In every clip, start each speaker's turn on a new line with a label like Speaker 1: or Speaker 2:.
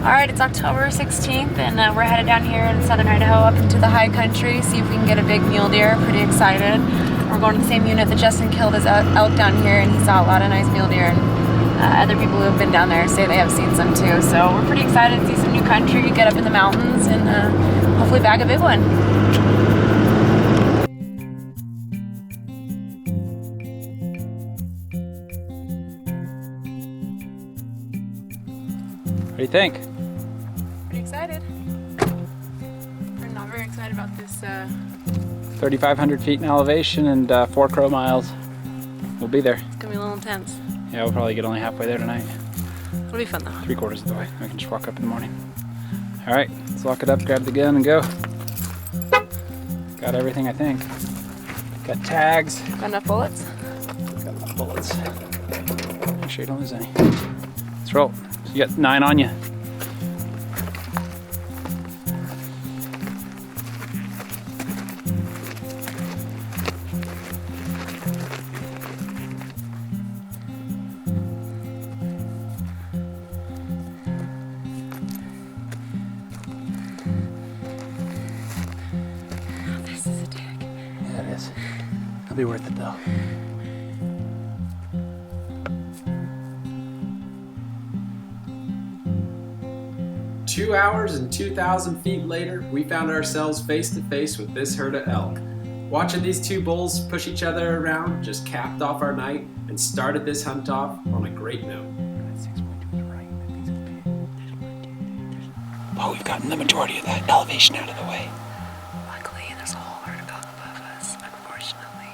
Speaker 1: Alright, it's October 16th and we're headed down here in southern Idaho up into the high country, see if we can get a big mule deer. Pretty excited. We're going to the same unit that Justin killed his elk down here, and he saw a lot of nice mule deer, and other people who have been down there say they have seen some too. So we're pretty excited to see some new country, get up in the mountains, and hopefully bag a big one.
Speaker 2: What do you think?
Speaker 1: Pretty excited. We're not very excited about this.
Speaker 2: 3,500 feet in elevation and 4 crow miles. We'll be there.
Speaker 1: It's gonna be a little intense.
Speaker 2: Yeah, we'll probably get only halfway there tonight.
Speaker 1: It'll be fun though.
Speaker 2: 3/4 of the way. We can just walk up in the morning. All right, let's lock it up, grab the gun, and go. Got everything, I think. Got tags.
Speaker 1: Got enough bullets?
Speaker 2: Got enough bullets. Make sure you don't lose any. Let's roll. So you got 9 on you.
Speaker 1: This is a dig.
Speaker 2: Yeah, it is. It'll be worth it though.
Speaker 3: Two hours and 2,000 feet later, we found ourselves face to face with this herd of elk. Watching these two bulls push each other around just capped off our night and started this hunt off on a great note.
Speaker 2: Oh, we've gotten the majority of that elevation out of the way.
Speaker 1: Luckily, there's a whole herd of elk above us. Unfortunately,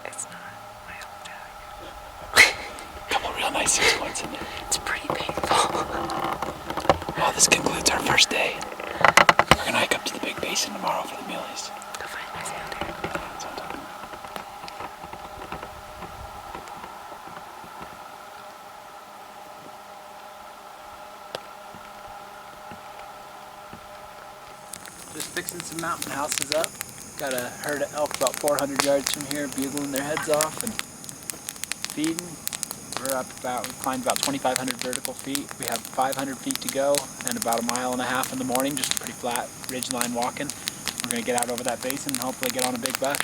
Speaker 1: it's not my hometown.
Speaker 2: Couple real nice 6 points in there.
Speaker 1: It's pretty painful.
Speaker 2: Well, this concludes our first day. We're gonna hike up to the big basin tomorrow for the muleys.
Speaker 1: Go find a nice mule deer.
Speaker 2: That's what I'm talking about. Just fixing some mountain houses up. Got a herd of elk about 400 yards from here, bugling their heads off and feeding. We're up about, we climbed about 2,500 vertical feet. We have 500 feet to go and about 1.5 miles in the morning, just pretty flat ridgeline walking. We're gonna get out over that basin and hopefully get on a big buck.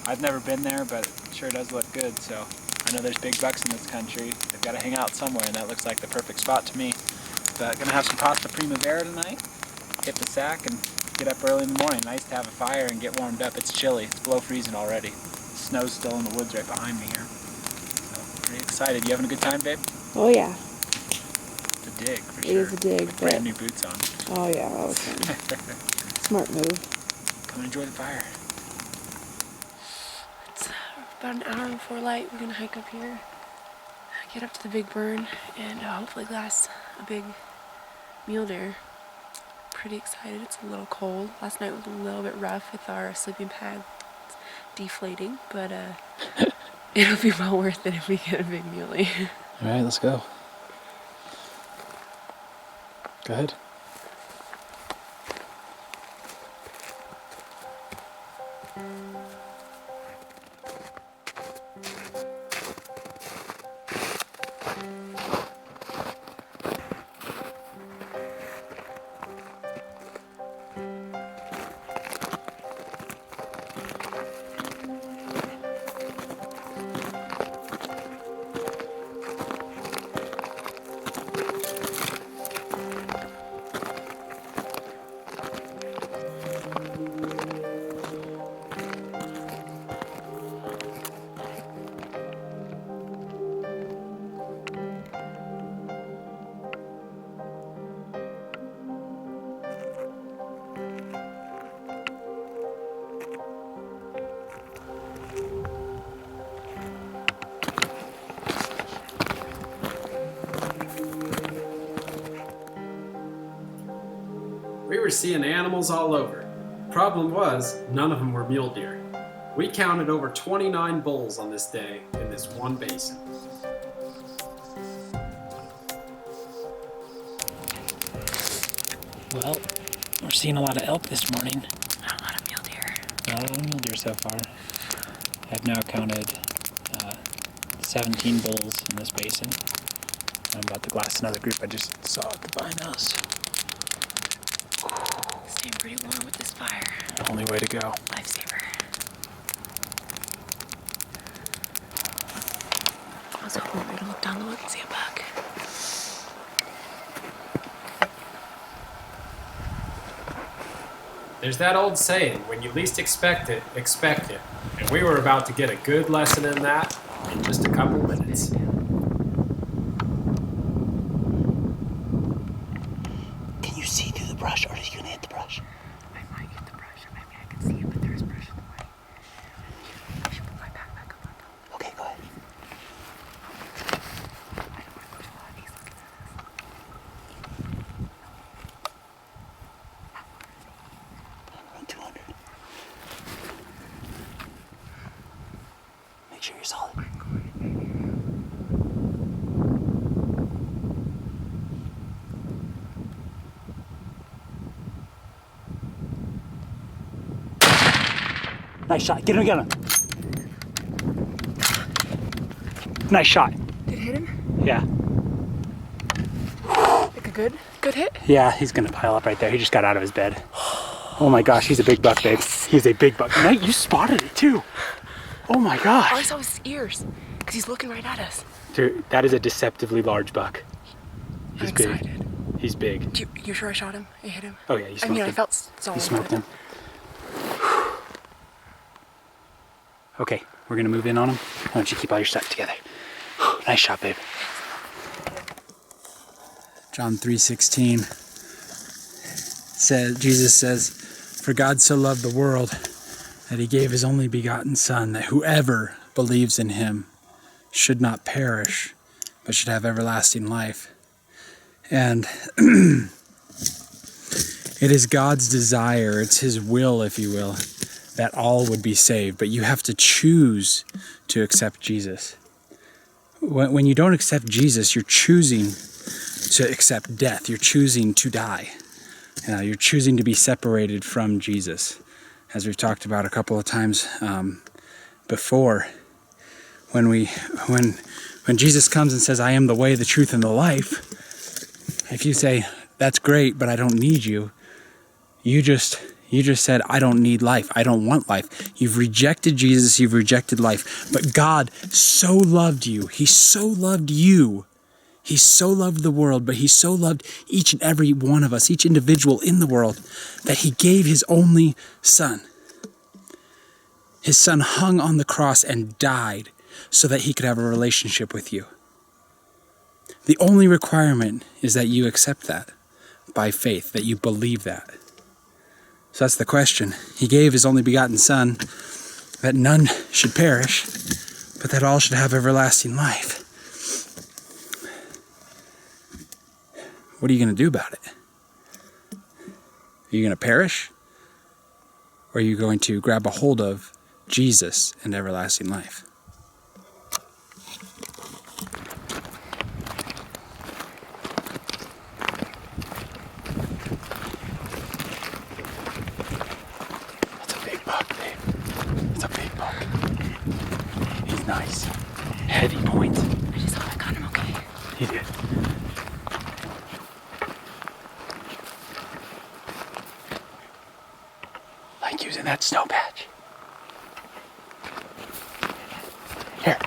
Speaker 2: I've never been there, but it sure does look good. So I know there's big bucks in this country. They've got to hang out somewhere, and that looks like the perfect spot to me. But gonna have some pasta primavera tonight. Hit the sack and get up early in the morning. Nice to have a fire and get warmed up. It's chilly. It's below freezing already. Snow's still in the woods right behind me here. Pretty excited. You having a good time, babe?
Speaker 1: Oh yeah.
Speaker 2: It's a dig, for
Speaker 1: It
Speaker 2: sure.
Speaker 1: is a dig.
Speaker 2: With brand new boots on.
Speaker 1: Oh yeah, that was fun. Smart move.
Speaker 2: Come and enjoy the fire.
Speaker 1: It's about an hour before light. We're gonna hike up here, get up to the big burn, and hopefully glass a big mule deer. Pretty excited. It's a little cold. Last night was a little bit rough with our sleeping pads deflating, but it'll be well worth it if we get a big muley.
Speaker 2: All right, let's go. Go ahead.
Speaker 3: We were seeing animals all over. Problem was, none of them were mule deer. We counted over 29 bulls on this day in this one basin.
Speaker 2: Well, we're seeing a lot of elk this morning.
Speaker 1: Not a lot of mule deer.
Speaker 2: Not a lot of mule deer so far. I've now counted 17 bulls in this basin. I'm about to glass another group I just saw at the vine house.
Speaker 1: Staying pretty warm with this fire.
Speaker 2: Only way to go.
Speaker 1: Lifesaver. I was hoping we were gonna look down the wood and see a buck.
Speaker 3: There's that old saying, when you least expect it, expect it. And we were about to get a good lesson in that in just a couple minutes.
Speaker 2: Can you see through the brush, or are you gonna hit the brush?
Speaker 1: I might hit the brush, or maybe I can see it, but there's brush in the way. I should put my backpack up on top.
Speaker 2: Okay, go ahead.
Speaker 1: I don't want to push a lot. He's looking at us.
Speaker 2: 200. Make sure you're solid. Nice shot. Get him, get him. Nice shot.
Speaker 1: Did it hit him?
Speaker 2: Yeah.
Speaker 1: Like a good hit?
Speaker 2: Yeah, he's gonna pile up right there. He just got out of his bed. Oh my gosh, he's a big buck, babe. He's a big buck. Night, you spotted it too. Oh my gosh.
Speaker 1: All I saw was his ears, because he's looking right at us.
Speaker 2: Dude, that is a deceptively large buck. He's
Speaker 1: I'm
Speaker 2: big.
Speaker 1: excited.
Speaker 2: He's big.
Speaker 1: You sure I shot him? I hit him?
Speaker 2: Oh yeah, you smoked him.
Speaker 1: I felt solid.
Speaker 2: You smoked him. Okay, we're gonna move in on him. Why don't you keep all your stuff together? Nice shot, babe. John 3:16 says, Jesus says, "For God so loved the world that he gave his only begotten Son, that whoever believes in him should not perish, but should have everlasting life." And it is God's desire, it's his will, if you will, that all would be saved. But you have to choose to accept Jesus. When you don't accept Jesus, you're choosing to accept death. You're choosing to die. You're choosing to be separated from Jesus. As we've talked about a couple of times before, when Jesus comes and says, "I am the way, the truth, and the life," if you say, "That's great, but I don't need you," you just said, "I don't need life. I don't want life." You've rejected Jesus. You've rejected life. But God so loved you. He so loved you. He so loved the world, but he so loved each and every one of us, each individual in the world, that he gave his only Son. His Son hung on the cross and died so that he could have a relationship with you. The only requirement is that you accept that by faith, that you believe that. So that's the question. He gave his only begotten Son that none should perish, but that all should have everlasting life. What are you going to do about it? Are you going to perish? Or are you going to grab a hold of Jesus and everlasting life? That's a big buck, babe. That's a big buck. He's nice. Heavy points.
Speaker 1: I just hope I got him okay.
Speaker 2: He did. Like using that snow patch. Here.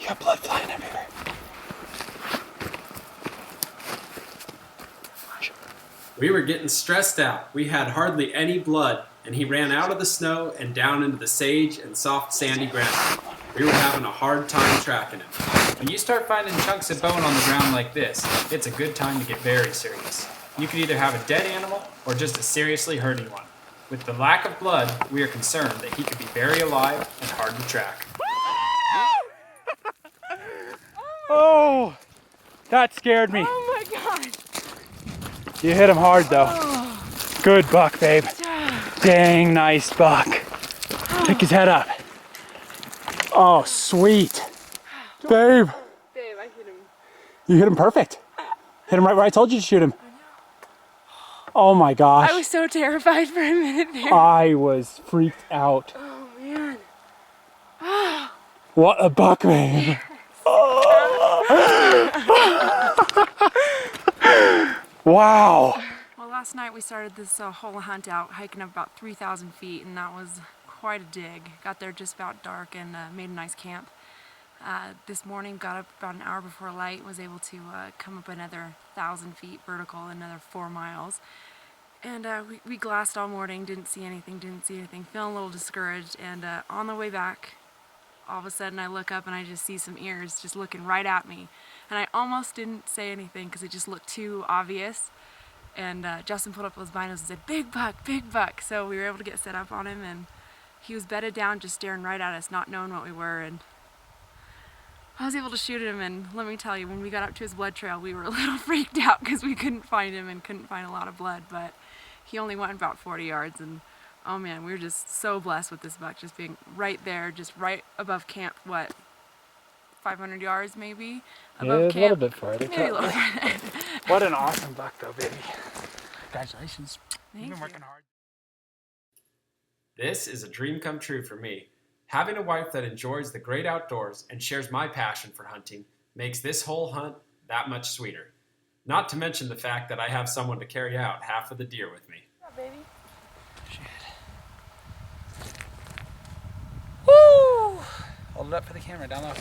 Speaker 2: You got blood flying everywhere.
Speaker 3: We were getting stressed out. We had hardly any blood, and he ran out of the snow and down into the sage and soft sandy ground. We were having a hard time tracking him. When you start finding chunks of bone on the ground like this, it's a good time to get very serious. You could either have a dead animal or just a seriously hurting one. With the lack of blood, we are concerned that he could be very alive and hard to track.
Speaker 2: Oh, that scared me.
Speaker 1: Oh my God.
Speaker 2: You hit him hard though. Good buck, babe. Dang nice buck. Pick his head up. Oh, sweet. Babe.
Speaker 1: Babe, I hit him.
Speaker 2: You hit him perfect. Hit him right where I told you to shoot him. Oh my gosh.
Speaker 1: I was so terrified for a minute there.
Speaker 2: I was freaked out.
Speaker 1: Oh man.
Speaker 2: What a buck, man! Wow!
Speaker 1: Well, last night we started this whole hunt out, hiking up about 3,000 feet, and that was quite a dig. Got there just about dark and made a nice camp. This morning, got up about an hour before light, was able to come up another 1,000 feet vertical, another 4 miles. And we glassed all morning, didn't see anything, feeling a little discouraged, and on the way back, all of a sudden I look up and I just see some ears just looking right at me. And I almost didn't say anything because it just looked too obvious. And Justin pulled up his binos and said, big buck, big buck. So we were able to get set up on him, and he was bedded down just staring right at us, not knowing what we were. And I was able to shoot him, and let me tell you, when we got up to his blood trail, we were a little freaked out because we couldn't find him and couldn't find a lot of blood, but he only went about 40 yards, and oh man, we were just so blessed with this buck just being right there, just right above camp, what, 500 yards maybe? Above camp.
Speaker 2: A little bit farther.
Speaker 1: Maybe a little farther.
Speaker 2: What an awesome buck though, baby. Congratulations.
Speaker 1: You've
Speaker 2: been working hard.
Speaker 3: This is a dream come true for me. Having a wife that enjoys the great outdoors and shares my passion for hunting makes this whole hunt that much sweeter. Not to mention the fact that I have someone to carry out half of the deer with me.
Speaker 1: Yeah, baby.
Speaker 2: Shit. Woo! Hold it up for the camera, down low.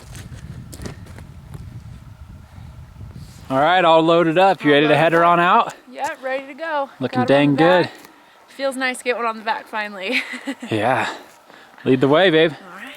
Speaker 2: All right, all loaded up. You ready to head her on out?
Speaker 1: Yeah, ready to go.
Speaker 2: Looking dang good.
Speaker 1: Feels nice to get one on the back finally.
Speaker 2: Yeah. Lead the way, babe.
Speaker 1: All right.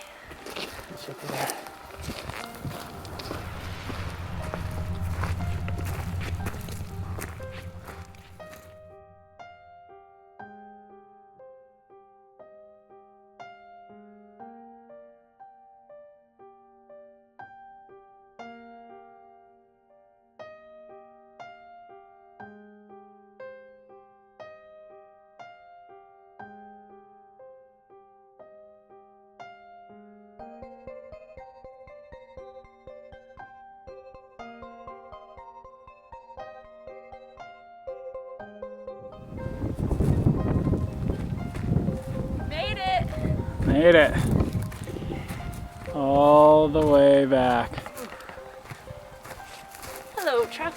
Speaker 2: Made it. All the way back.
Speaker 1: Hello, truck.